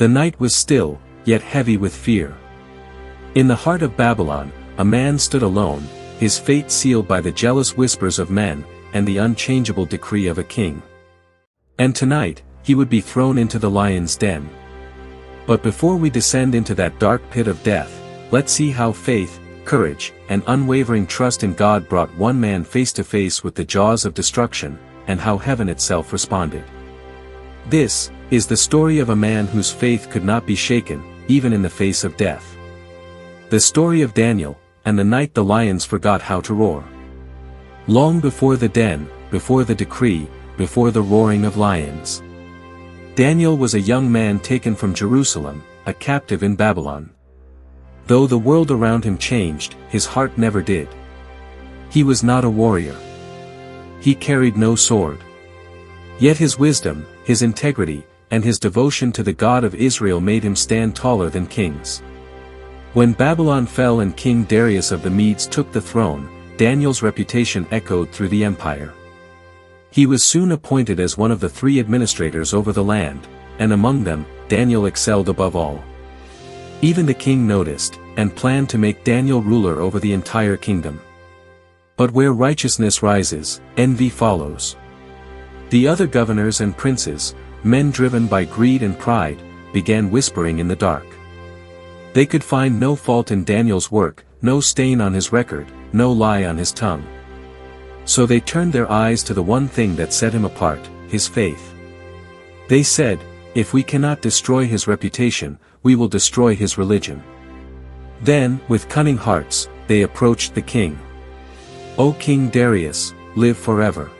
The night was still, yet heavy with fear. In the heart of Babylon, a man stood alone, his fate sealed by the jealous whispers of men, and the unchangeable decree of a king. And tonight, he would be thrown into the lion's den. But before we descend into that dark pit of death, let's see how faith, courage, and unwavering trust in God brought one man face to face with the jaws of destruction, and how heaven itself responded. This is the story of a man whose faith could not be shaken, even in the face of death. The story of Daniel, and the night the lions forgot how to roar. Long before the den, before the decree, before the roaring of lions. Daniel was a young man taken from Jerusalem, a captive in Babylon. Though the world around him changed, his heart never did. He was not a warrior. He carried no sword. Yet his wisdom, his integrity, and his devotion to the God of Israel made him stand taller than kings. When Babylon fell and King Darius of the Medes took the throne, Daniel's reputation echoed through the empire. He was soon appointed as one of the 3 administrators over the land, and among them, Daniel excelled above all. Even the king noticed, and planned to make Daniel ruler over the entire kingdom. But where righteousness rises, envy follows. The other governors and princes, men driven by greed and pride, began whispering in the dark. They could find no fault in Daniel's work, no stain on his record, no lie on his tongue. So they turned their eyes to the one thing that set him apart, his faith. They said, "If we cannot destroy his reputation, we will destroy his religion." Then, with cunning hearts, they approached the king. "O King Darius, live forever.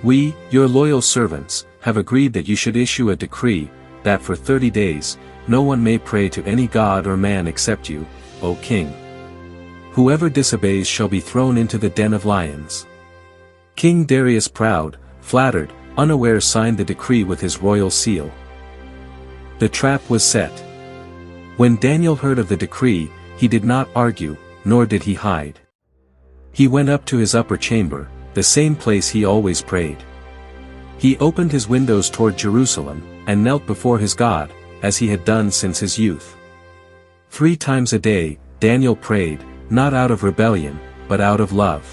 We, your loyal servants, have agreed that you should issue a decree, that for 30 days, no one may pray to any god or man except you, O king. Whoever disobeys shall be thrown into the den of lions." King Darius, proud, flattered, unaware, signed the decree with his royal seal. The trap was set. When Daniel heard of the decree, he did not argue, nor did he hide. He went up to his upper chamber, the same place he always prayed. He opened his windows toward Jerusalem, and knelt before his God, as he had done since his youth. 3 times a day, Daniel prayed, not out of rebellion, but out of love.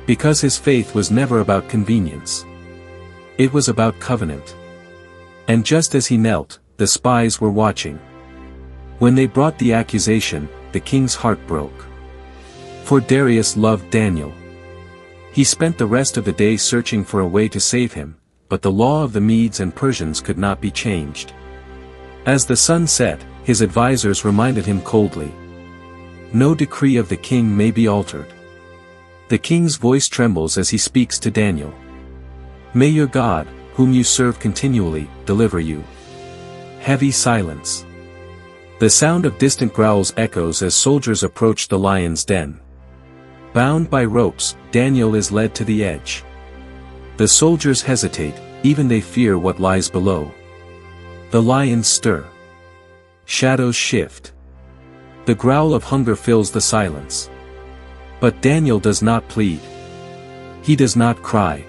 Because his faith was never about convenience. It was about covenant. And just as he knelt, the spies were watching. When they brought the accusation, the king's heart broke. For Darius loved Daniel. He spent the rest of the day searching for a way to save him, but the law of the Medes and Persians could not be changed. As the sun set, his advisors reminded him coldly. No decree of the king may be altered. The king's voice trembles as he speaks to Daniel. May your God, whom you serve continually, deliver you. Heavy silence. The sound of distant growls echoes as soldiers approach the lion's den. Bound by ropes, Daniel is led to the edge. The soldiers hesitate, even they fear what lies below. The lions stir. Shadows shift. The growl of hunger fills the silence. But Daniel does not plead. He does not cry.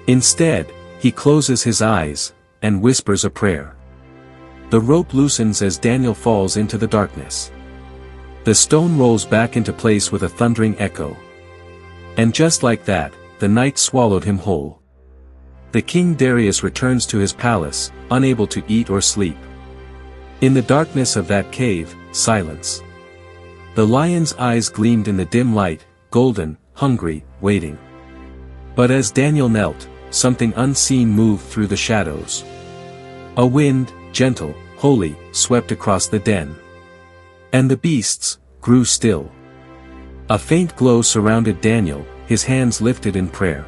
Instead, he closes his eyes, and whispers a prayer. The rope loosens as Daniel falls into the darkness. The stone rolls back into place with a thundering echo. And just like that, the night swallowed him whole. The King Darius returns to his palace, unable to eat or sleep. In the darkness of that cave, silence. The lion's eyes gleamed in the dim light, golden, hungry, waiting. But as Daniel knelt, something unseen moved through the shadows. A wind, gentle, holy, swept across the den. And the beasts grew still. A faint glow surrounded Daniel, his hands lifted in prayer.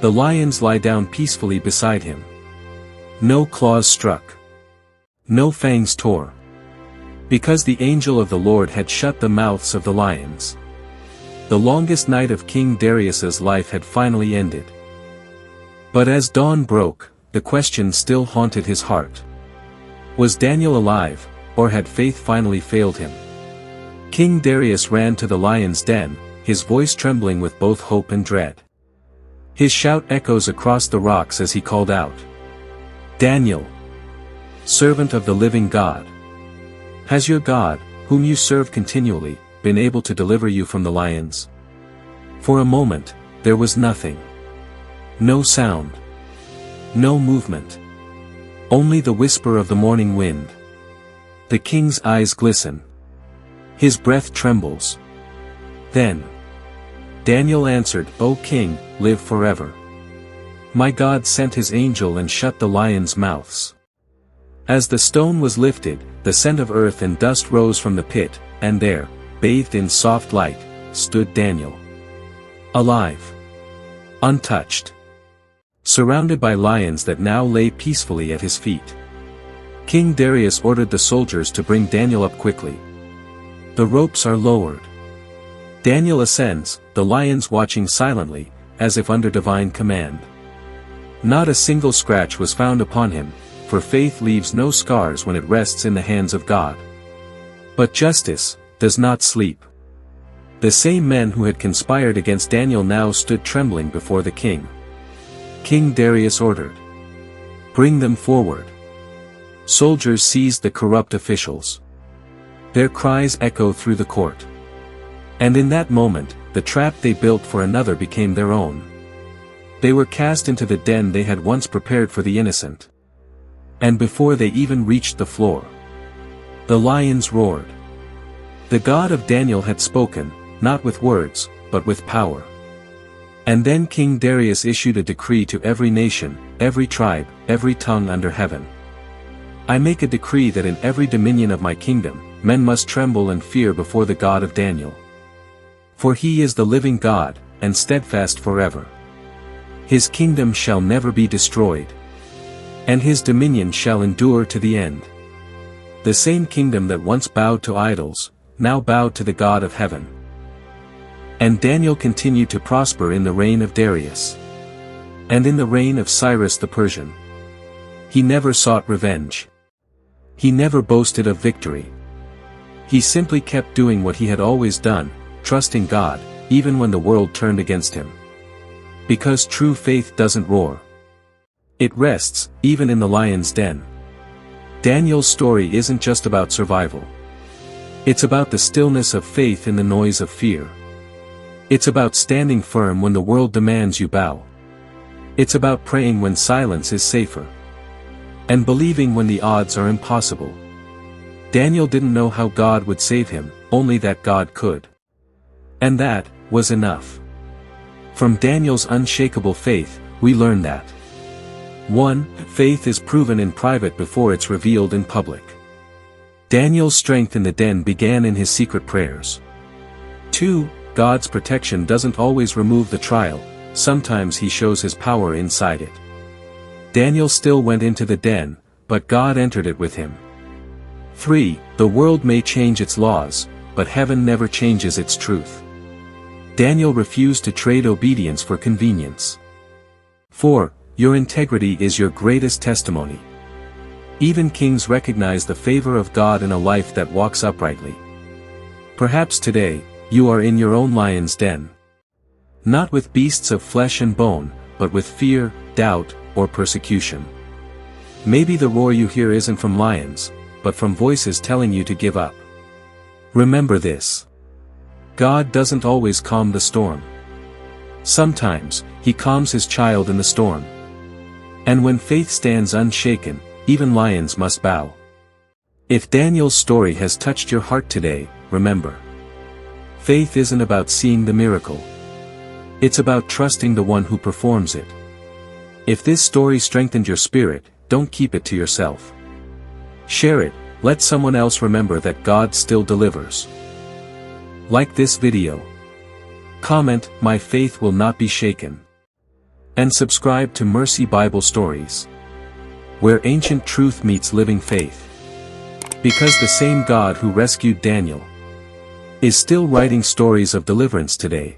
The lions lie down peacefully beside him. No claws struck. No fangs tore. Because the angel of the Lord had shut the mouths of the lions. The longest night of King Darius's life had finally ended. But as dawn broke, the question still haunted his heart. Was Daniel alive, or had faith finally failed him? King Darius ran to the lion's den, his voice trembling with both hope and dread. His shout echoes across the rocks as he called out, "Daniel! servant of the living God. Has your God, whom you serve continually, been able to deliver you from the lions? For a moment, there was nothing. No sound. No movement. Only the whisper of the morning wind. The king's eyes glisten. His breath trembles. Then Daniel answered, "O king, live forever. My God sent his angel and shut the lions' mouths." As the stone was lifted, the scent of earth and dust rose from the pit, and there, bathed in soft light, stood Daniel. Alive. Untouched. Surrounded by lions that now lay peacefully at his feet. King Darius ordered the soldiers to bring Daniel up quickly. The ropes are lowered. Daniel ascends, the lions watching silently, as if under divine command. Not a single scratch was found upon him, for faith leaves no scars when it rests in the hands of God. But justice does not sleep. The same men who had conspired against Daniel now stood trembling before the king. King Darius ordered, "Bring them forward." Soldiers seized the corrupt officials. Their cries echo through the court. And in that moment, the trap they built for another became their own. They were cast into the den they had once prepared for the innocent. And before they even reached the floor, the lions roared. The God of Daniel had spoken, not with words, but with power. And then King Darius issued a decree to every nation, every tribe, every tongue under heaven. "I make a decree that in every dominion of my kingdom, men must tremble and fear before the God of Daniel. For he is the living God, and steadfast forever. His kingdom shall never be destroyed. And his dominion shall endure to the end." The same kingdom that once bowed to idols, now bowed to the God of heaven. And Daniel continued to prosper in the reign of Darius. And in the reign of Cyrus the Persian. He never sought revenge. He never boasted of victory. He simply kept doing what he had always done, trusting God, even when the world turned against him. Because true faith doesn't roar. It rests, even in the lion's den. Daniel's story isn't just about survival. It's about the stillness of faith in the noise of fear. It's about standing firm when the world demands you bow. It's about praying when silence is safer. And believing when the odds are impossible. Daniel didn't know how God would save him, only that God could. And that was enough. From Daniel's unshakable faith, we learn that 1. Faith is proven in private before it's revealed in public. Daniel's strength in the den began in his secret prayers. 2. God's protection doesn't always remove the trial, sometimes he shows his power inside it. Daniel still went into the den, but God entered it with him. 3. The world may change its laws, but heaven never changes its truth. Daniel refused to trade obedience for convenience. 4. Your integrity is your greatest testimony. Even kings recognize the favor of God in a life that walks uprightly. Perhaps today, you are in your own lion's den. Not with beasts of flesh and bone, but with fear, doubt, or persecution. Maybe the roar you hear isn't from lions, but from voices telling you to give up. Remember this. God doesn't always calm the storm. Sometimes, he calms his child in the storm. And when faith stands unshaken, even lions must bow. If Daniel's story has touched your heart today, remember. Faith isn't about seeing the miracle. It's about trusting the one who performs it. If this story strengthened your spirit, don't keep it to yourself. Share it, let someone else remember that God still delivers. Like this video. Comment, "My faith will not be shaken." And subscribe to Mercy Bible Stories, where ancient truth meets living faith. Because the same God who rescued Daniel is still writing stories of deliverance today.